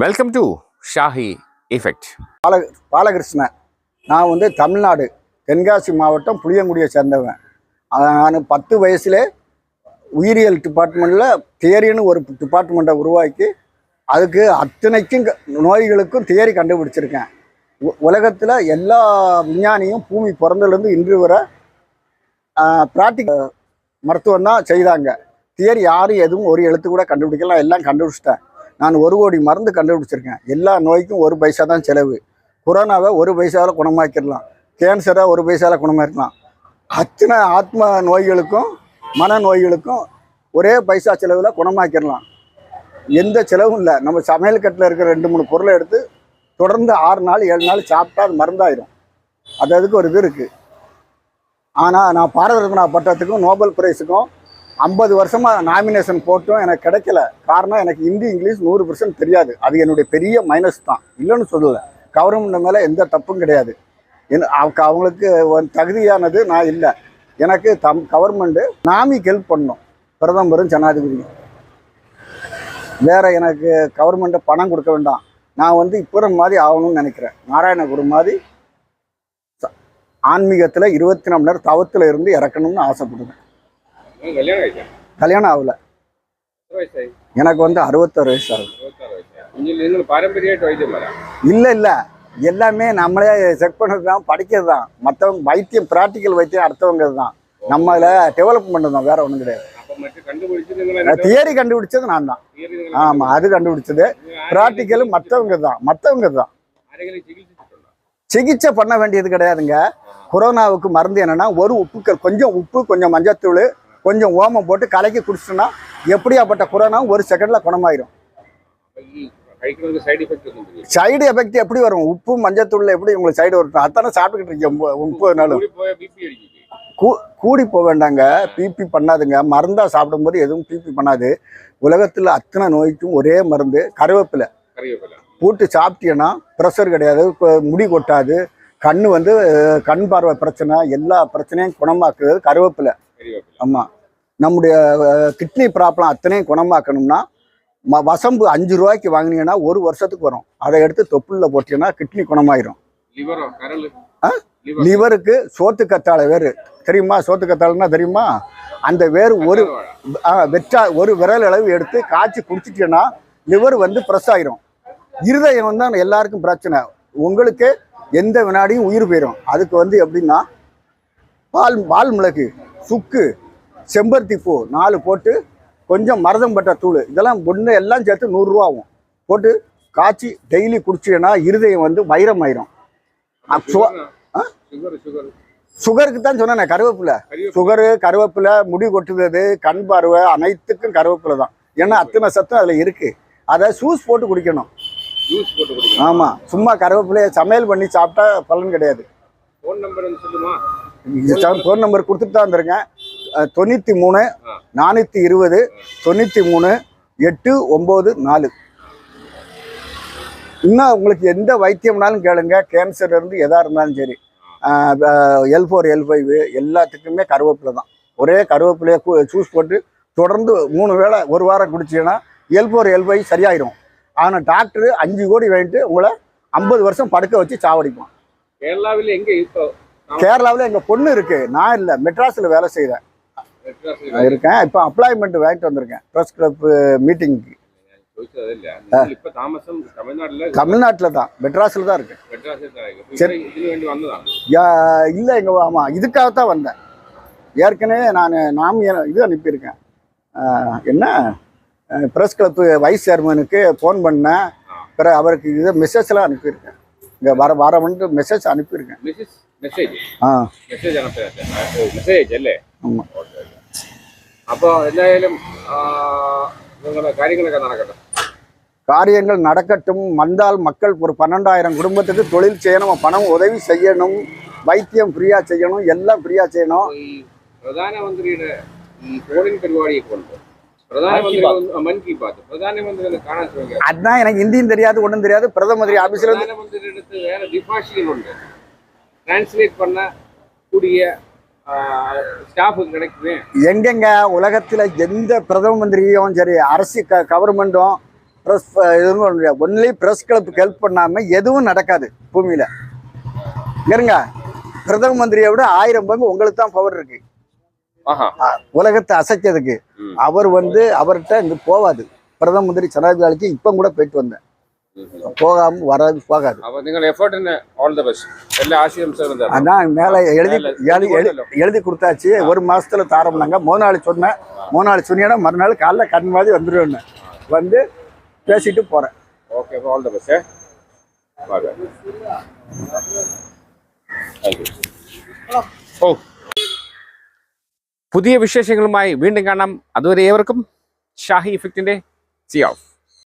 Welcome to Shahi effect. Balakrishnan. நான் வந்து தமிழ்நாடு தென்காசி மாவட்டம் புளியங்குடியை சேர்ந்தவன். நான் 10 வயசுலே உயிரியல் டிபார்ட்மெண்ட்டில் தியரின்னு ஒரு டிபார்ட்மெண்ட்டை உருவாக்கி அதுக்கு அத்தனைக்கும் நோய்களுக்கும் தியரி கண்டுபிடிச்சிருக்கேன். உலகத்தில் எல்லா விஞ்ஞானியும் பூமி பிறந்ததுலேருந்து இன்று வரை ப்ராக்டிக்கல் மருத்துவம் தான் செய்தாங்க. தியரி யாரும் எதுவும் ஒரு எழுத்து கூட கண்டுபிடிக்கலாம், எல்லாம் கண்டுபிடிச்சிட்டேன். நான் 1 கோடி மருந்து கண்டுபிடிச்சிருக்கேன். எல்லா நோய்க்கும் 1 பைசா தான் செலவு. கொரோனாவை 1 பைசாவில் குணமாக்கிடலாம், கேன்சரை 1 பைசாவில் குணமாக்கலாம். அத்தனை ஆத்ம நோய்களுக்கும் மன நோய்களுக்கும் ஒரே பைசா செலவில் குணமாக்கிடலாம். எந்த செலவும் இல்லை. நம்ம சமையல் கட்டில் இருக்கிற 2-3 பொருளை எடுத்து தொடர்ந்து 6 நாள் 7 நாள் சாப்பிட்டா அது மருந்தாயிரும். அதுக்கு ஒரு இது இருக்குது. ஆனால் நான் பாரத ரத்னா பட்டத்துக்கும் நோபல் பிரைஸுக்கும் 50 வருஷமாக நாமினேஷன் போட்டும் எனக்கு கிடைக்கல. காரணம், எனக்கு ஹிந்தி இங்கிலீஷ் 100% தெரியாது. அது என்னுடைய பெரிய மைனஸ் தான், இல்லைன்னு சொல்லலை. கவர்மெண்ட் மேலே எந்த தப்பும் கிடையாது. அவங்களுக்கு தகுதியானது நான் இல்லை. எனக்கு கவர்மெண்ட்டு நாமிக்கு ஹெல்ப் பண்ணணும், பிரதமரும் ஜனாதிபதியும். வேறு எனக்கு கவர்மெண்ட்டை பணம் கொடுக்க வேண்டாம். நான் வந்து இப்போ மாதிரி ஆகணும்னு நினைக்கிறேன். நாராயணகுரு மாதிரி ஆன்மீகத்தில் 24 மணி நேரம் தவத்தில் இருந்து இறக்கணும்னு ஆசைப்படுவேன். கல்யாணம் ஆகல. எனக்கு வந்து 66 வயசு ஆகுது. இல்லை இல்லை, எல்லாமே நம்மளே செக் பண்ணுறது தான், படிக்கிறது தான். மற்றவங்க வைத்தியம், ப்ராக்டிக்கல் வைத்தியம் அடுத்தவங்க தான். நம்ம அதில் டெவலப் பண்ணுறது தான், வேற ஒன்றும் கிடையாது. தியரி கண்டுபிடிச்சது நான் தான். ஆமாம், அது கண்டுபிடிச்சது. ப்ராக்டிக்கலும் மற்றவங்க தான். சிகிச்சை பண்ண வேண்டியது கிடையாதுங்க. கொரோனாவுக்கு மருந்து என்னன்னா, ஒரு உப்புக்கள், கொஞ்சம் உப்பு, கொஞ்சம் மஞ்சத்தூள், கொஞ்சம் ஓமம் போட்டு கலக்கி குடிச்சிட்டோன்னா எப்படியாப்பட்ட கொரோனா 1 செகண்டில் குணமாயிரும். சைடு எஃபெக்ட் எப்படி வரும்? உப்பு மஞ்சத்தூள்ல எப்படி உங்களுக்கு சைடு வரும்? அதானே சாப்பிட்டுக்கிட்டு இருக்கீங்க 30 நாள். கூடி போக வேண்டாங்க, பிபி பண்ணாதுங்க. மருந்தாக சாப்பிடும்போது எதுவும் பிபி பண்ணாது. உலகத்தில் அத்தனை நோய்க்கும் ஒரே மருந்து கருவேப்பிலை. போட்டு சாப்பிட்டீங்கன்னா ப்ரெஷர் கிடையாது, முடி கொட்டாது, கண் பார்வை பிரச்சனை, எல்லா பிரச்சனையும் குணமாக்குறது கருவேப்பிலை. ஆமாம், நம்முடைய கிட்னி ப்ராப்ளம் அத்தனையும் குணமாக்கணும்னா வசம்பு 5 ரூபாய்க்கு வாங்கினீங்கன்னா 1 வருஷத்துக்கு வரும். அதை எடுத்து தொப்புளில் போட்டீங்கன்னா கிட்னி குணமாயிரும். லிவருக்கு சோத்துக்கத்தாழை வேறு தெரியுமா? சோத்துக்கத்தாழைன்னா தெரியுமா? அந்த வேறு ஒரு விரல் அளவு எடுத்து காய்ச்சி குடிச்சிட்டீங்கன்னா லிவர் வந்து ப்ரெஸ் ஆயிரும். இருதயம் தான் எல்லாருக்கும் பிரச்சனை. உங்களுக்கு எந்த வினாடியும் உயிர் போயிடும். அதுக்கு வந்து எப்படின்னா, பால் மிளகு, சுக்கு, செம்பருத்தி பூ 4 போட்டு கொஞ்சம் மருதம்பட்டை தூள், இதெல்லாம் ஒன்று எல்லாம் சேர்த்து 100 ரூபா ஆகும். போட்டு காய்ச்சி டெய்லி குடிச்சீங்கன்னா இருதயம் வந்து வைரமாயிரும். சுகருக்கு தான் சொன்னேன், கருவேப்பிலை. கருவேப்பிலை, முடி கொட்டுறது, கண் பார்வை அனைத்துக்கும் கருவேப்பிலை தான். ஏன்னா அத்தனை சத்தம் அதில் இருக்குது. அதை ஜூஸ் போட்டு குடிக்கணும். ஆமாம், சும்மா கருவேப்பிலையை சமையல் பண்ணி சாப்பிட்டா பலன் கிடையாது. ஃபோன் நம்பர் கொடுத்துட்டு தான் வந்துருங்க. 93 420 93 894. இன்னும் உங்களுக்கு எந்த வைத்தியம்னாலும் கேளுங்க. கேன்சர்லேருந்து எதாக இருந்தாலும் சரி, L4 L5 எல்லாத்துக்குமே கருவேப்பிலை தான். ஒரே கருவேப்பிலையை ஜூஸ் போட்டு தொடர்ந்து 3 வேளை 1 வாரம் குடிச்சிங்கன்னா L4 L5 சரியாயிரும். ஆனால் டாக்டரு 5 கோடி வாங்கிட்டு உங்களை 50 வருஷம் படுக்க வச்சு சாவடிப்பான். கேரளாவில் எங்கள் பொண்ணு இருக்கு, நான் இல்லை, மெட்ராஸில் வேலை செய்கிறேன் இருக்கேன். இப்போ அப்ளாய்மெண்ட் வாங்கிட்டு வந்திருக்கேன் ப்ரெஸ் கிளப் மீட்டிங்க்கு. தமிழ்நாட்டில் தான், மெட்ராஸில் தான் இருக்கேன். இல்லை எங்க, ஆமாம், இதுக்காகத்தான் வந்தேன். ஏற்கனவே நான் இது அனுப்பியிருக்கேன். என்ன, ப்ரெஸ் கிளப்பு வைஸ் சேர்மனுக்கு ஃபோன் பண்ணேன். பிறகு அவருக்கு இது மெசேஜ்லாம் அனுப்பியிருக்கேன். இங்கே வர வந்து மெசேஜ் அனுப்பியிருக்கேன். ஆமாம். அப்போ എന്തായാലും காரியங்கள் நடக்கட்டும். வந்தால் மக்கள் ஒரு 12,000 குடும்பத்துக்கு தொழில் செய்யணும், பணம் உதவி செய்யணும், வைத்தியம் ஃப்ரீயாக செய்யணும், எல்லாம் ஃப்ரீயாக செய்யணும். பிரதான மந்திரியோட போனின் പരിപാടിயை கொண்டு அதான் எனக்கு ஹிந்தியும் தெரியாது, ஒன்றும் தெரியாது. பிரதமர் ஆபீஸ்ல எங்கெங்க உலகத்துல எந்த பிரதம மந்திரியும் சரி, அரசு கவர்மெண்ட்டும் ப்ரெஸ் ஒன்லி ப்ரெஸ் கிளப்புக்கு ஹெல்ப் பண்ணாமல் எதுவும் நடக்காது பூமியில். இருங்க, பிரதம மந்திரியை விட 1000 பங்கு உங்களுக்கு தான் பவர் இருக்கு உலகத்தை அசைக்கிறதுக்கு. அவர் அவர்கிட்ட இங்க போகாது. பிரதம மந்திரி ஜனாதிபதிக்கு இப்போ கூட போயிட்டு வந்தேன், போகாம வராது போகாது. அதான் மேலே எழுதி கொடுத்தாச்சு. 1 மாசத்துல தாரம்னாங்க. 3 நாள் சொன்னேன். 3 நாள் சொன்னீங்கன்னா மறுநாள் காலைல கண் மாதிரி வந்துடுவேன்னு வந்து பேசிட்டு போறேன். പുതിയ വിശേഷങ്ങളുമായി വീണ്ടും കാണാം. അതുവരെ ഏവർക്കും ഷാഹി ഇഫക്റ്റിന്റെ സി ഓഫ്.